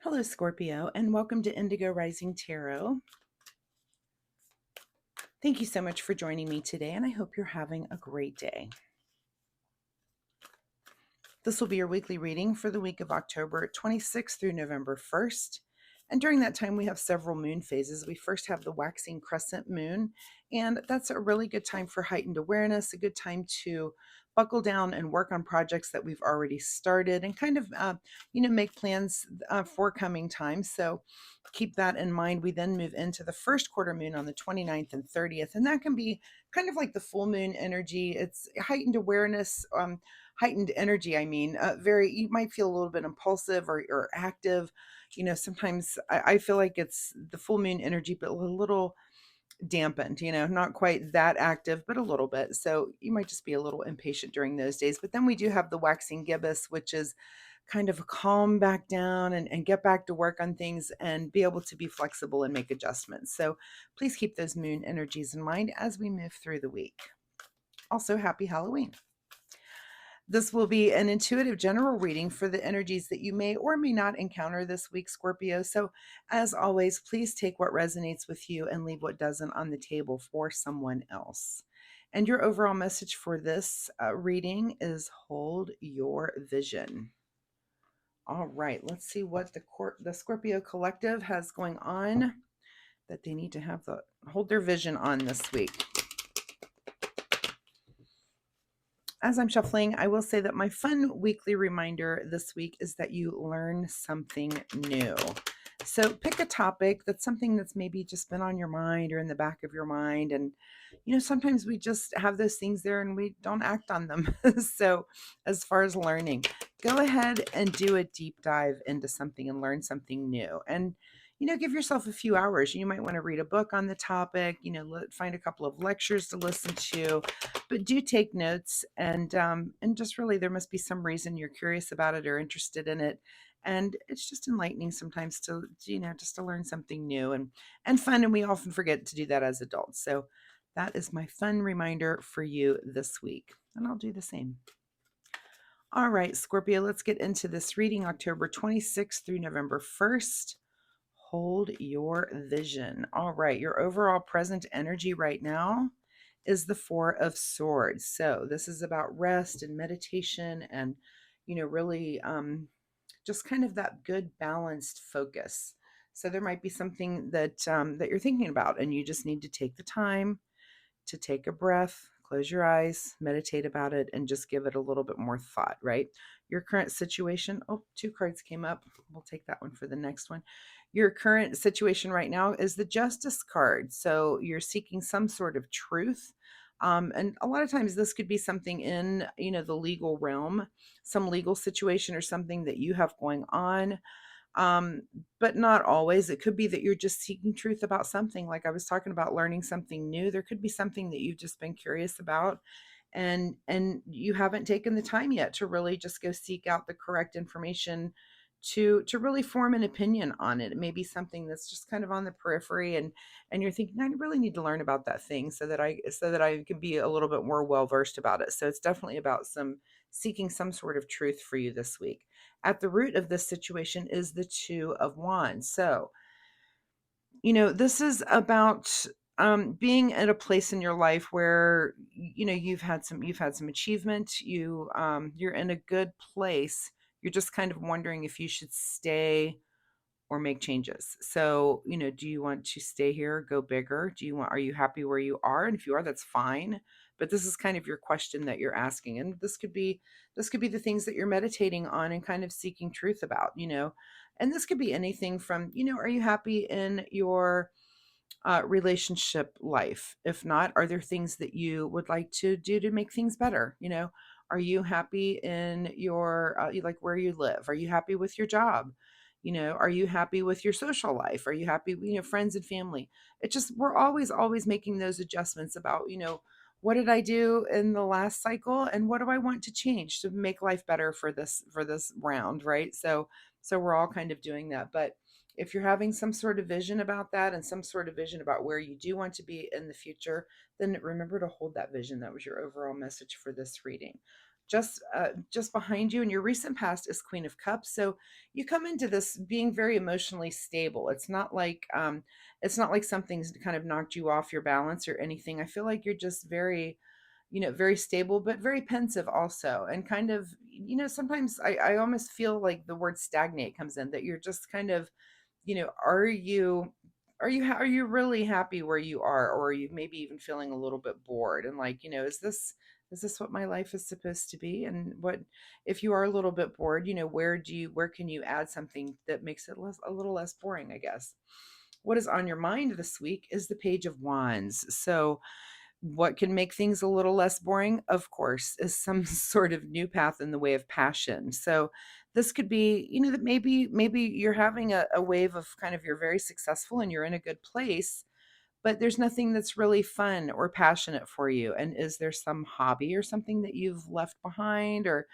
Hello, Scorpio, and welcome to Indigo Rising Tarot. Thank you so much for joining me today, and I hope you're having a great day. This will be your weekly reading for the week of October 26th through November 1st. And during that time, we have several moon phases. We first have the waxing crescent moon, and that's a really good time for heightened awareness, a good time to buckle down and work on projects that we've already started and kind of, make plans for coming time. So keep that in mind. We then move into the first quarter moon on the 29th and 30th, and that can be kind of like the full moon energy. It's heightened awareness, heightened energy. Very, you might feel a little bit impulsive or active. Sometimes I feel like it's the full moon energy, but a little dampened, not quite that active, but a little bit. So you might just be a little impatient during those days. But then we do have the waxing gibbous, which is kind of calm back down and get back to work on things and be able to be flexible and make adjustments. So please keep those moon energies in mind as we move through the week. Also, happy Halloween. This will be an intuitive general reading for the energies that you may or may not encounter this week, Scorpio. So, as always, please take what resonates with you and leave what doesn't on the table for someone else. And your overall message for this reading is hold your vision. All right, let's see what the Scorpio collective has going on that they need to have hold their vision on this week. As I'm shuffling, I will say that my fun weekly reminder this week is that you learn something new. So pick a topic that's something that's maybe just been on your mind or in the back of your mind. And, sometimes we just have those things there and we don't act on them. So as far as learning, go ahead and do a deep dive into something and learn something new. And, give yourself a few hours. You might want to read a book on the topic, find a couple of lectures to listen to, but do take notes and just really there must be some reason you're curious about it or interested in it, and it's just enlightening sometimes to just to learn something new and fun, and we often forget to do that as adults. So that is my fun reminder for you this week, and I'll do the same. All right, Scorpio, let's get into this reading. October 26th through November 1st. Hold your vision. All right, your overall present energy right now is the Four of Swords. So this is about rest and meditation and, really just kind of that good balanced focus. So there might be something that you're thinking about, and you just need to take the time to take a breath, close your eyes, meditate about it, and just give it a little bit more thought, right? Your current situation, oh, two cards came up. We'll take that one for the next one. Your current situation right now is the Justice card. So you're seeking some sort of truth. And a lot of times this could be something in, the legal realm, some legal situation or something that you have going on, um, but not always. It could be that you're just seeking truth about something. Like I was talking about learning something new. There could be something that you've just been curious about and you haven't taken the time yet to really just go seek out the correct information to really form an opinion on it. It may be something that's just kind of on the periphery, and you're thinking, I really need to learn about that thing so that I can be a little bit more well versed about it. So it's definitely about some seeking some sort of truth for you this week. At the root of this situation is the Two of Wands. So, this is about being at a place in your life where you've had some achievement. You're in a good place. You're just kind of wondering if you should stay or make changes. So, do you want to stay here, go bigger? Are you happy where you are? And if you are, that's fine. But this is kind of your question that you're asking. And this could be the things that you're meditating on and kind of seeking truth about, And this could be anything from, are you happy in your relationship life? If not, are there things that you would like to do to make things better? Are you happy in your like where you live? Are you happy with your job? Are you happy with your social life? Are you happy with, friends and family? It just, we're always making those adjustments about, what did I do in the last cycle and what do I want to change to make life better for this round, right? So we're all kind of doing that. But if you're having some sort of vision about that and some sort of vision about where you do want to be in the future, then remember to hold that vision. That was your overall message for this reading. just behind you, and your recent past is Queen of Cups. So you come into this being very emotionally stable. It's not like something's kind of knocked you off your balance or anything. I feel like you're just very, very stable, but very pensive also. And kind of, sometimes I almost feel like the word stagnate comes in, that you're just kind of, are you really happy where you are, or are you maybe even feeling a little bit bored and like, is this what my life is supposed to be? And what if you are a little bit bored, where can you add something that makes it a little less boring, I guess. What is on your mind this week is the Page of Wands. So what can make things a little less boring, of course, is some sort of new path in the way of passion. So this could be, that maybe you're having a wave of kind of, you're very successful and you're in a good place, but there's nothing that's really fun or passionate for you. And is there some hobby or something that you've left behind or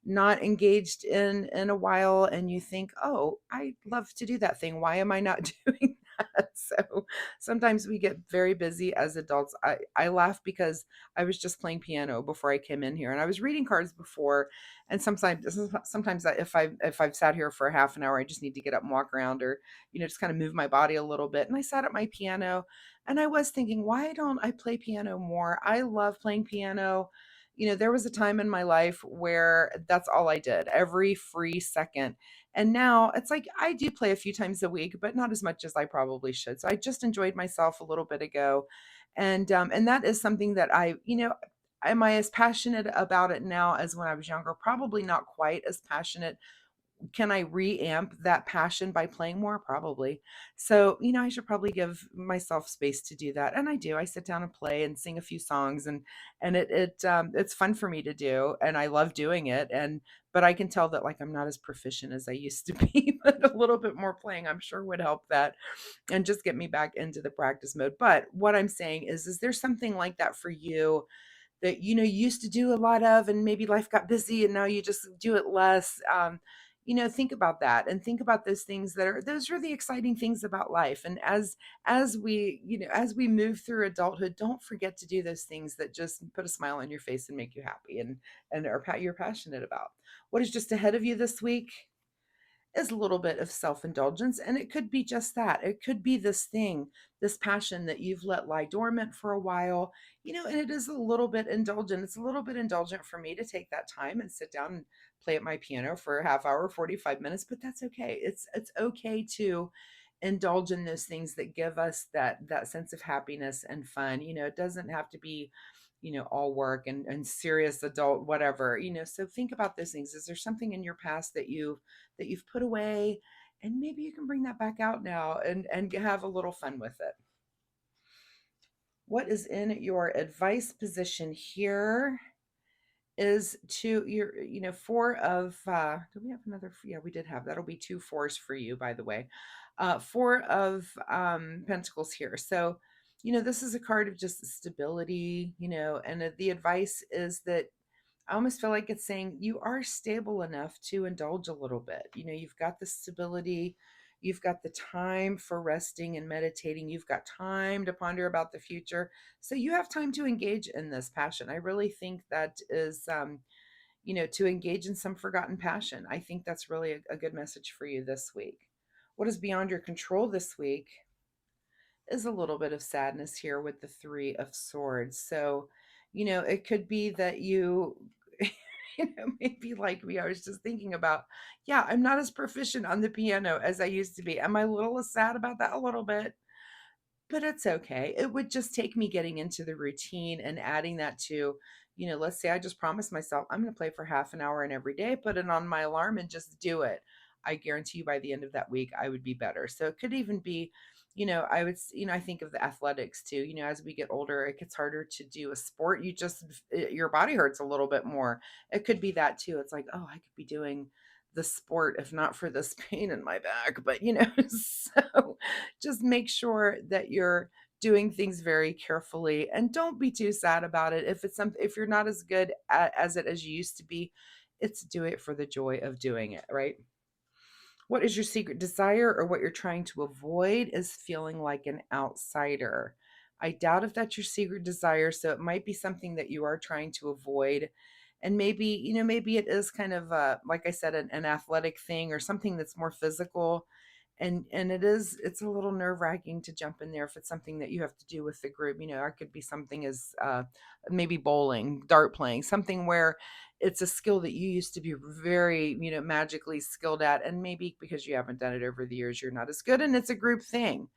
not engaged in a while, and you think, oh, I love to do that thing, why am I not doing that? So sometimes we get very busy as adults. I laugh because I was just playing piano before I came in here, and I was reading cards before, and sometimes if I've sat here for a half an hour, I just need to get up and walk around, or just kind of move my body a little bit. And I sat at my piano, and I was thinking, why don't I play piano more? I love playing piano. There was a time in my life where that's all I did, every free second. And now it's like I do play a few times a week, but not as much as I probably should. So I just enjoyed myself a little bit ago. And that is something that am I as passionate about it now as when I was younger? Probably not quite as passionate. Can I reamp that passion by playing more? Probably. So, I should probably give myself space to do that. And I do. I sit down and play and sing a few songs, and it's fun for me to do, and I love doing it. But I can tell that, like, I'm not as proficient as I used to be, but a little bit more playing I'm sure would help that and just get me back into the practice mode. But what I'm saying is there something like that for you that you used to do a lot of, and maybe life got busy and now you just do it less? Think about that, and think about those are the exciting things about life. And as we move through adulthood, don't forget to do those things that just put a smile on your face and make you happy, and you're passionate about. What is just ahead of you this week is a little bit of self-indulgence, and it could be just that. It could be this passion that you've let lie dormant for a while, and it is a little bit indulgent. It's a little bit indulgent for me to take that time and sit down and play at my piano for a half hour, 45 minutes, but that's okay. It's okay to indulge in those things that give us that sense of happiness and fun. It doesn't have to be, all work and serious adult whatever. So think about those things. Is there something in your past that you've put away, and maybe you can bring that back out now and have a little fun with it? What is in your advice position here is to your, four of, do we have another? Yeah, we did have, that'll be two fours for you, by the way. Four of Pentacles here. So, this is a card of just stability, and the advice is that I almost feel like it's saying you are stable enough to indulge a little bit. You've got the stability, you've got the time for resting and meditating, you've got time to ponder about the future. So you have time to engage in this passion. I really think that is, to engage in some forgotten passion. I think that's really a good message for you this week. What is beyond your control this week is a little bit of sadness here with the Three of Swords. So, it could be that you, maybe like me, I was just thinking about, yeah, I'm not as proficient on the piano as I used to be. Am I a little sad about that? A little bit, but it's okay. It would just take me getting into the routine and adding that to, let's say I just promised myself I'm going to play for half an hour and every day, put it on my alarm and just do it. I guarantee you by the end of that week, I would be better. So it could even be, I think of the athletics too. As we get older, it gets harder to do a sport. Your body hurts a little bit more. It could be that too. It's like, oh, I could be doing the sport if not for this pain in my back, but so just make sure that you're doing things very carefully, and don't be too sad about it. If you're not as good as it as you used to be, it's do it for the joy of doing it, right? What is your secret desire, or what you're trying to avoid is feeling like an outsider. I doubt if that's your secret desire, so it might be something that you are trying to avoid. And maybe, maybe it is kind of like I said, an athletic thing or something that's more physical. And it's a little nerve-wracking to jump in there if it's something that you have to do with the group. It could be something as maybe bowling, dart playing, something where it's a skill that you used to be very, magically skilled at, and maybe because you haven't done it over the years, you're not as good, and it's a group thing.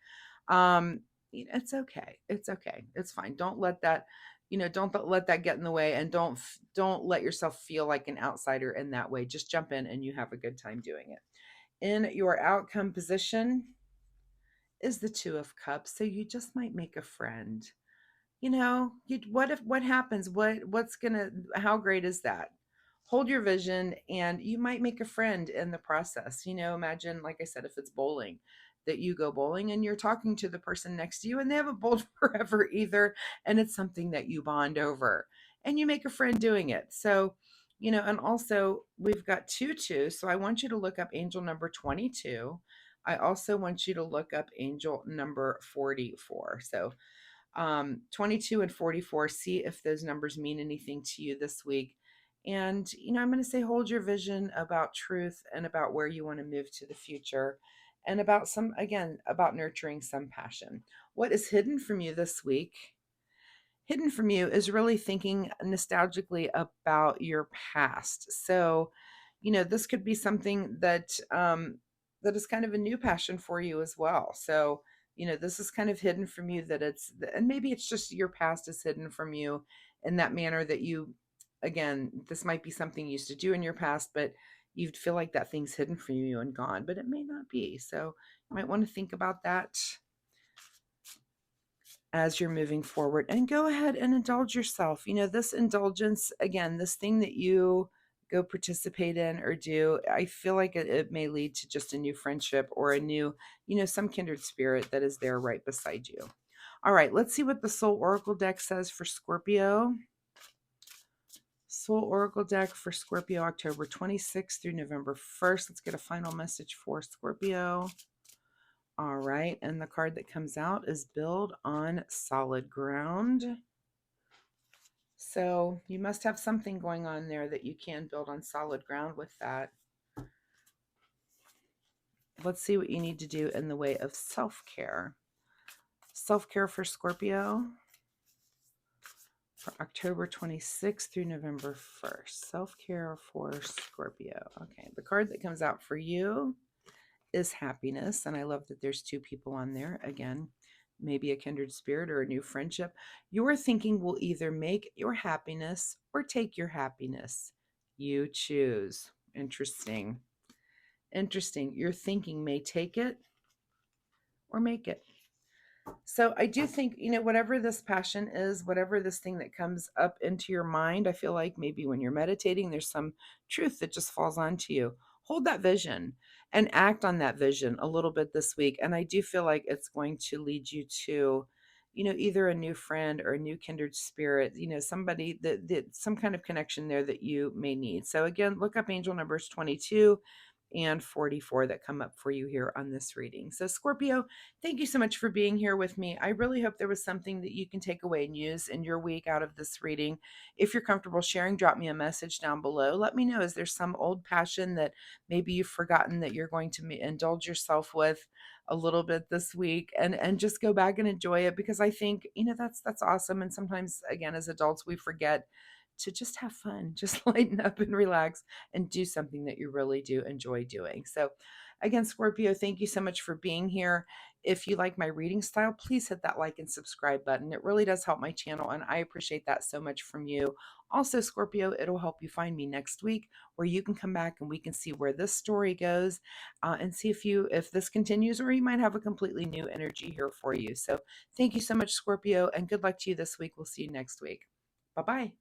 um it's okay, it's okay, it's fine. Don't let that, don't let that get in the way, and don't let yourself feel like an outsider in that way. Just jump in and you have a good time doing it. In your outcome position is the Two of Cups, so you just might make a friend. What happens, what's gonna how great is that? Hold your vision, and you might make a friend in the process. Imagine, like I said, if it's bowling, that you go bowling and you're talking to the person next to you and they haven't bowled forever either, and it's something that you bond over and you make a friend doing it. So, and also we've got 2 2, so I want you to look up angel number 22. I also want you to look up angel number 44. So 22 and 44, see if those numbers mean anything to you this week. And, I'm going to say hold your vision about truth and about where you want to move to the future, and about again, about nurturing some passion. What is hidden from you this week? Hidden from you is really thinking nostalgically about your past. So, this could be something that is kind of a new passion for you as well. So, this is kind of hidden from you, and maybe it's just your past is hidden from you in that manner that again, this might be something you used to do in your past, but you'd feel like that thing's hidden from you and gone, but it may not be. So you might want to think about that as you're moving forward, and go ahead and indulge yourself. This indulgence, again, this thing that you go participate in or do, I feel like it may lead to just a new friendship or a new, some kindred spirit that is there right beside you. All right, let's see what the Soul Oracle deck says for Scorpio. Soul Oracle deck for Scorpio, October 26th through November 1st. Let's get a final message for Scorpio. All right, and the card that comes out is Build on Solid Ground. So you must have something going on there that you can build on solid ground with that. Let's see what you need to do in the way of self-care. Self-care for Scorpio for October 26th through November 1st. Self-care for Scorpio. Okay, the card that comes out for you is happiness, and I love that there's 2 people on there. Again, maybe a kindred spirit or a new friendship. Your thinking will either make your happiness or take your happiness. You choose. Interesting. Interesting. Your thinking may take it or make it. So I do think, whatever this passion is, whatever this thing that comes up into your mind, I feel like maybe when you're meditating, there's some truth that just falls onto you. Hold that vision and act on that vision a little bit this week. And I do feel like it's going to lead you to, either a new friend or a new kindred spirit, somebody that some kind of connection there that you may need. So again, look up angel numbers 22 and 44 that come up for you here on this reading. So Scorpio, thank you so much for being here with me. I really hope there was something that you can take away and use in your week out of this reading. If you're comfortable sharing, drop me a message down below. Let me know, is there some old passion that maybe you've forgotten that you're going to indulge yourself with a little bit this week, and just go back and enjoy it, because I think, that's awesome. And sometimes, again, as adults, we forget to just have fun, just lighten up and relax and do something that you really do enjoy doing. So again, Scorpio, thank you so much for being here. If you like my reading style, please hit that like and subscribe button. It really does help my channel, and I appreciate that so much from you. Also, Scorpio, it'll help you find me next week, where you can come back and we can see where this story goes, and see if this continues, or you might have a completely new energy here for you. So thank you so much, Scorpio, and good luck to you this week. We'll see you next week. Bye-bye.